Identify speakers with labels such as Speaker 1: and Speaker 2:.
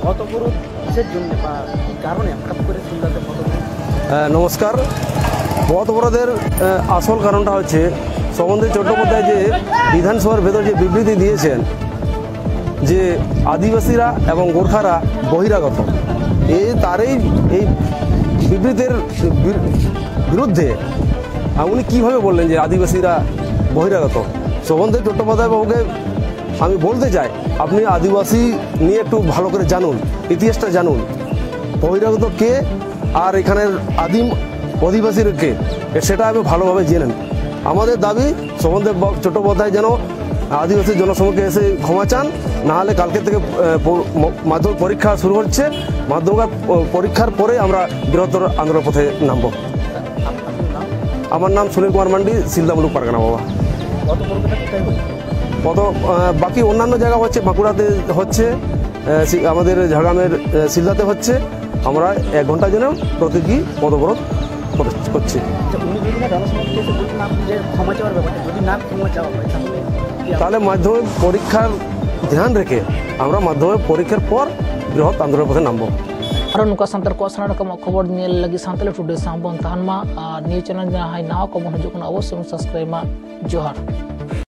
Speaker 1: পথবরোধ কিসের জন্য বা কী কারণে হঠাৎ করে সিলদাতে পথবরোধ?
Speaker 2: নমস্কার। পথ অবরোধের আসল কারণটা হচ্ছে শোভনদেব চট্টোপাধ্যায় যে বিধানসভার ভেতর যে বিবৃতি দিয়েছেন যে আদিবাসীরা এবং গোর্খারা বহিরাগত, তারই এই বিবৃতির বিরুদ্ধে উনি কীভাবে বললেন যে আদিবাসীরা বহিরাগত? শোভনদেব চট্টোপাধ্যায় বাবুকে আমি বলতে চাই, আপনি আদিবাসী নিয়ে একটু ভালো করে জানুন, ইতিহাসটা জানুন, বহিরাগত কে আর এখানের আদিম অধিবাসীর কে, সেটা আমি ভালোভাবে জেনেন। আমাদের দাবি শোভনদেব চট্টোপাধ্যায় যেন আদিবাসী জনসমক্ষে এসে ক্ষমা চান, নাহলে কালকে থেকে মাধ্যমিক পরীক্ষা শুরু হচ্ছে। মাধ্যমিক পরীক্ষার পরে আমরা বৃহত্তর আন্দোলন পথে নামব। আমার নাম সুনীল কুমার মান্ডি, সিলদা মুলুক পারগানা বাবা। কত বাকি অন্যান্য জায়গা হচ্ছে, বাঁকুড়াতে হচ্ছে, আমাদের ঝাড়গ্রামের সিলদাতে হচ্ছে। আমরা 1 ঘন্টার জন্য প্রতিটি পদবরোধ করছি। তাহলে মাধ্যমিক পরীক্ষার ধ্যান রেখে আমরা মাধ্যমিক পরীক্ষার পর বৃহৎ আন্দোলনের পথে নামবো।
Speaker 3: আর নুকা সান্তার को सारा रकम खबर नियल लगी सांतले टुडे सांबन तहनमा न्यूज चैनल जहां हाई नाव को बन जो अवश्य सब्सक्राइब मा जोहार।